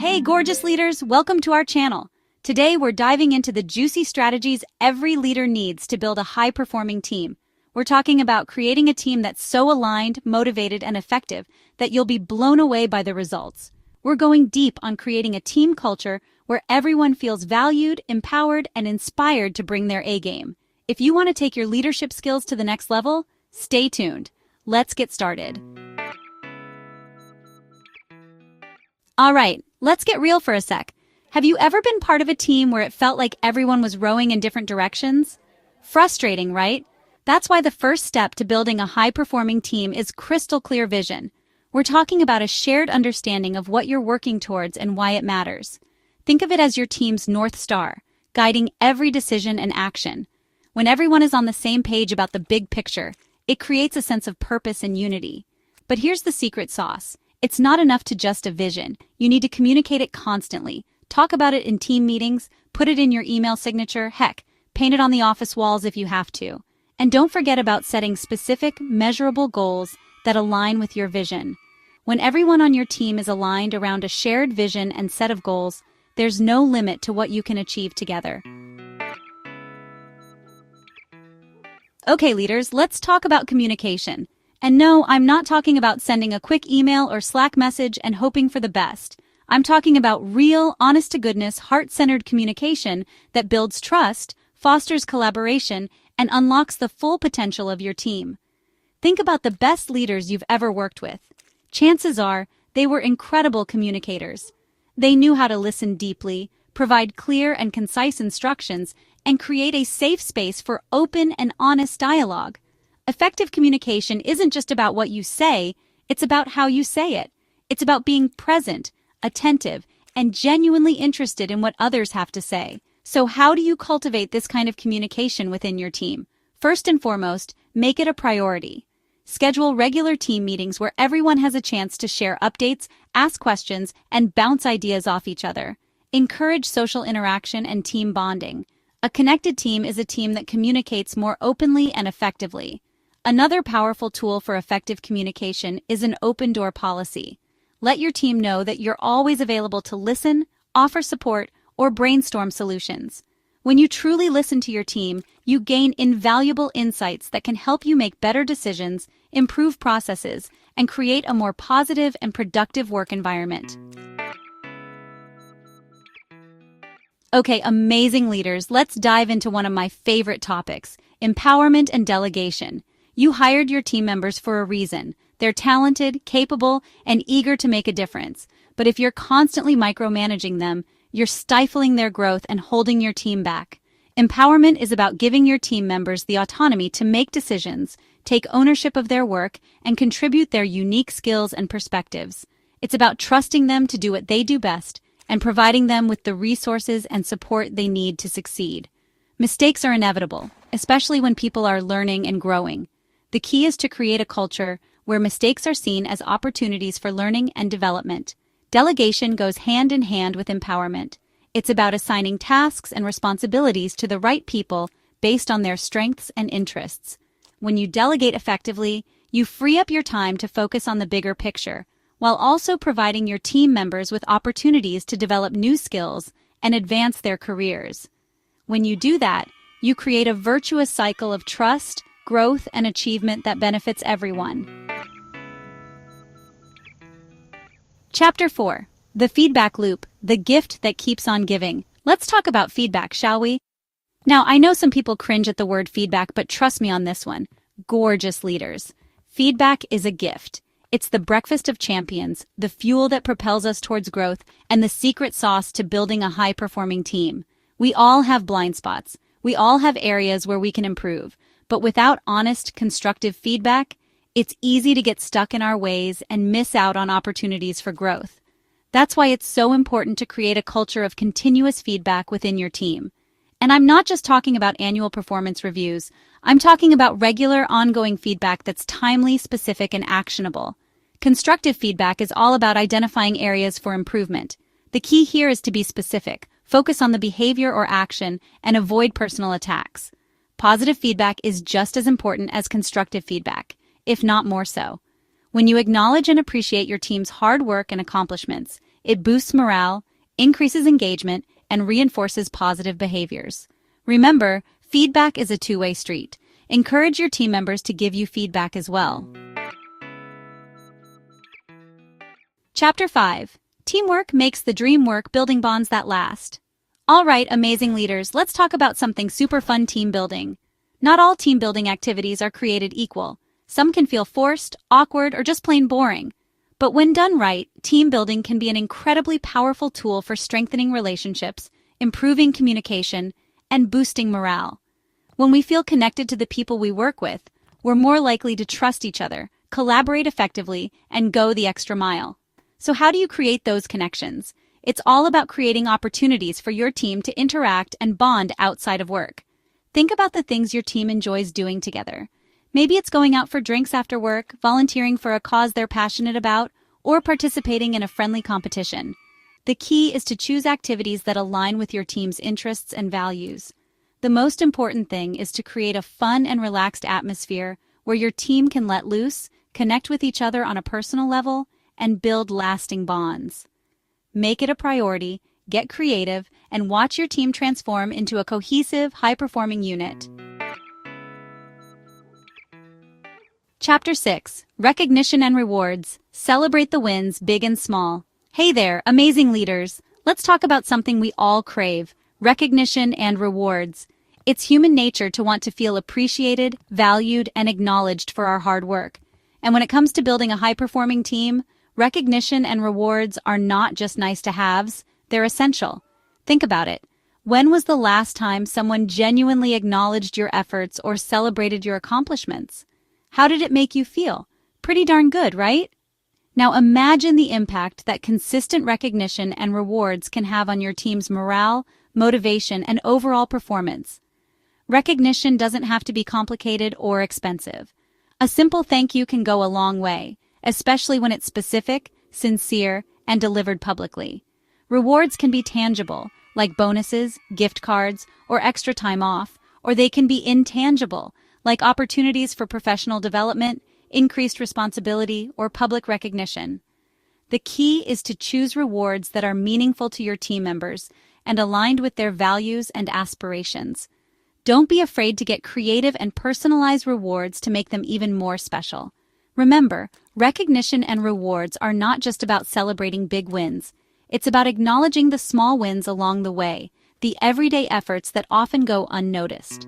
Hey gorgeous leaders, welcome to our channel. Today we're diving into the juicy strategies every leader needs to build a high-performing team. We're talking about creating a team that's so aligned, motivated, and effective that you'll be blown away by the results. We're going deep on creating a team culture where everyone feels valued, empowered, and inspired to bring their A-game. If you want to take your leadership skills to the next level, stay tuned. Let's get started. All right, let's get real for a sec. Have you ever been part of a team where it felt like everyone was rowing in different directions? Frustrating, right? That's why the first step to building a high-performing team is crystal clear vision. We're talking about a shared understanding of what you're working towards and why it matters. Think of it as your team's North Star, guiding every decision and action. When everyone is on the same page about the big picture, it creates a sense of purpose and unity. But here's the secret sauce. It's not enough to just a vision. You need to communicate it constantly. Talk about it in team meetings, put it in your email signature, heck, paint it on the office walls if you have to. And don't forget about setting specific, measurable goals that align with your vision. When everyone on your team is aligned around a shared vision and set of goals, there's no limit to what you can achieve together. Okay, leaders, let's talk about communication. And no, I'm not talking about sending a quick email or Slack message and hoping for the best. I'm talking about real, honest-to-goodness, heart-centered communication that builds trust, fosters collaboration, and unlocks the full potential of your team. Think about the best leaders you've ever worked with. Chances are they were incredible communicators. They knew how to listen deeply, provide clear and concise instructions, and create a safe space for open and honest dialogue. Effective communication isn't just about what you say, it's about how you say it. It's about being present, attentive, and genuinely interested in what others have to say. So how do you cultivate this kind of communication within your team? First and foremost, make it a priority. Schedule regular team meetings where everyone has a chance to share updates, ask questions, and bounce ideas off each other. Encourage social interaction and team bonding. A connected team is a team that communicates more openly and effectively. Another powerful tool for effective communication is an open-door policy. Let your team know that you're always available to listen, offer support, or brainstorm solutions. When you truly listen to your team, you gain invaluable insights that can help you make better decisions, improve processes, and create a more positive and productive work environment. Okay, amazing leaders, let's dive into one of my favorite topics, empowerment and delegation. You hired your team members for a reason. They're talented, capable, and eager to make a difference. But if you're constantly micromanaging them, you're stifling their growth and holding your team back. Empowerment is about giving your team members the autonomy to make decisions, take ownership of their work, and contribute their unique skills and perspectives. It's about trusting them to do what they do best and providing them with the resources and support they need to succeed. Mistakes are inevitable, especially when people are learning and growing. The key is to create a culture where mistakes are seen as opportunities for learning and development. Delegation goes hand in hand with empowerment. It's about assigning tasks and responsibilities to the right people based on their strengths and interests. When you delegate effectively, you free up your time to focus on the bigger picture, while also providing your team members with opportunities to develop new skills and advance their careers. When you do that, you create a virtuous cycle of trust, growth, and achievement that benefits everyone. Chapter 4. The Feedback Loop, the gift that keeps on giving. Let's talk about feedback, shall we? Now, I know some people cringe at the word feedback, but trust me on this one. Gorgeous leaders. Feedback is a gift. It's the breakfast of champions, the fuel that propels us towards growth, and the secret sauce to building a high-performing team. We all have blind spots. We all have areas where we can improve. But without honest, constructive feedback, it's easy to get stuck in our ways and miss out on opportunities for growth. That's why it's so important to create a culture of continuous feedback within your team. And I'm not just talking about annual performance reviews. I'm talking about regular, ongoing feedback that's timely, specific, and actionable. Constructive feedback is all about identifying areas for improvement. The key here is to be specific, focus on the behavior or action, and avoid personal attacks. Positive feedback is just as important as constructive feedback, if not more so. When you acknowledge and appreciate your team's hard work and accomplishments, It boosts morale, increases engagement, and reinforces positive behaviors. Remember, feedback is a two-way street. Encourage your team members to give you feedback as well. Chapter 5. Teamwork makes the dream work, building bonds that last. All right, amazing leaders, let's talk about something super fun: team building. Not all team building activities are created equal. Some can feel forced, awkward, or just plain boring. But when done right, team building can be an incredibly powerful tool for strengthening relationships, improving communication, and boosting morale. When we feel connected to the people we work with, we're more likely to trust each other, collaborate effectively, and go the extra mile. So how do you create those connections? It's all about creating opportunities for your team to interact and bond outside of work. Think about the things your team enjoys doing together. Maybe it's going out for drinks after work, volunteering for a cause they're passionate about, or participating in a friendly competition. The key is to choose activities that align with your team's interests and values. The most important thing is to create a fun and relaxed atmosphere where your team can let loose, connect with each other on a personal level, and build lasting bonds. Make it a priority, get creative, and watch your team transform into a cohesive, high-performing unit. Chapter 6. Recognition and Rewards. Celebrate the wins, big and small. Hey there, amazing leaders. Let's talk about something we all crave: recognition and rewards. It's human nature to want to feel appreciated, valued, and acknowledged for our hard work. And when it comes to building a high-performing team, recognition and rewards are not just nice-to-haves, they're essential. Think about it. When was the last time someone genuinely acknowledged your efforts or celebrated your accomplishments? How did it make you feel? Pretty darn good, right? Now imagine the impact that consistent recognition and rewards can have on your team's morale, motivation, and overall performance. Recognition doesn't have to be complicated or expensive. A simple thank you can go a long way, especially when it's specific, sincere, and delivered publicly. Rewards can be tangible, like bonuses, gift cards, or extra time off, or they can be intangible, like opportunities for professional development, increased responsibility, or public recognition. The key is to choose rewards that are meaningful to your team members and aligned with their values and aspirations. Don't be afraid to get creative and personalize rewards to make them even more special. Remember, recognition and rewards are not just about celebrating big wins. It's about acknowledging the small wins along the way, the everyday efforts that often go unnoticed.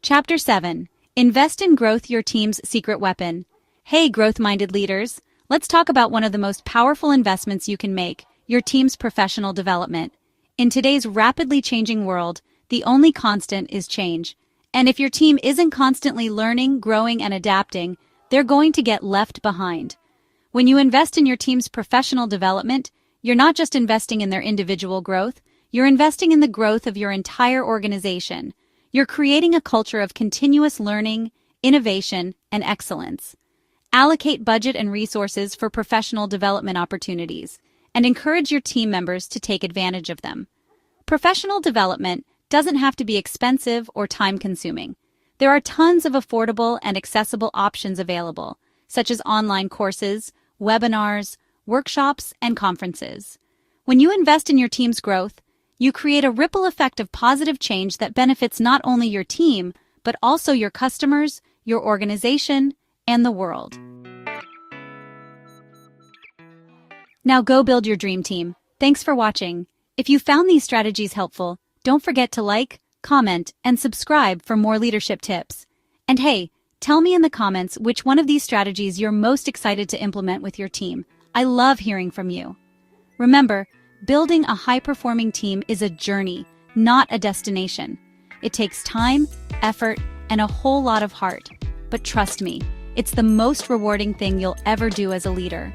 Chapter 7. Invest in growth, your team's secret weapon. Hey, growth-minded leaders, let's talk about one of the most powerful investments you can make: your team's professional development. In today's rapidly changing world, the only constant is change. And if your team isn't constantly learning, growing, and adapting, they're going to get left behind. When you invest in your team's professional development, you're not just investing in their individual growth, you're investing in the growth of your entire organization. You're creating a culture of continuous learning, innovation, and excellence. Allocate budget and resources for professional development opportunities, and encourage your team members to take advantage of them. Professional development doesn't have to be expensive or time-consuming. There are tons of affordable and accessible options available, such as online courses, webinars, workshops, and conferences. When you invest in your team's growth, you create a ripple effect of positive change that benefits not only your team, but also your customers, your organization, and the world. Now go build your dream team. Thanks for watching. If you found these strategies helpful, don't forget to like, comment, and subscribe for more leadership tips. And hey, tell me in the comments which one of these strategies you're most excited to implement with your team. I love hearing from you. Remember, building a high-performing team is a journey, not a destination. It takes time, effort, and a whole lot of heart. But trust me, it's the most rewarding thing you'll ever do as a leader.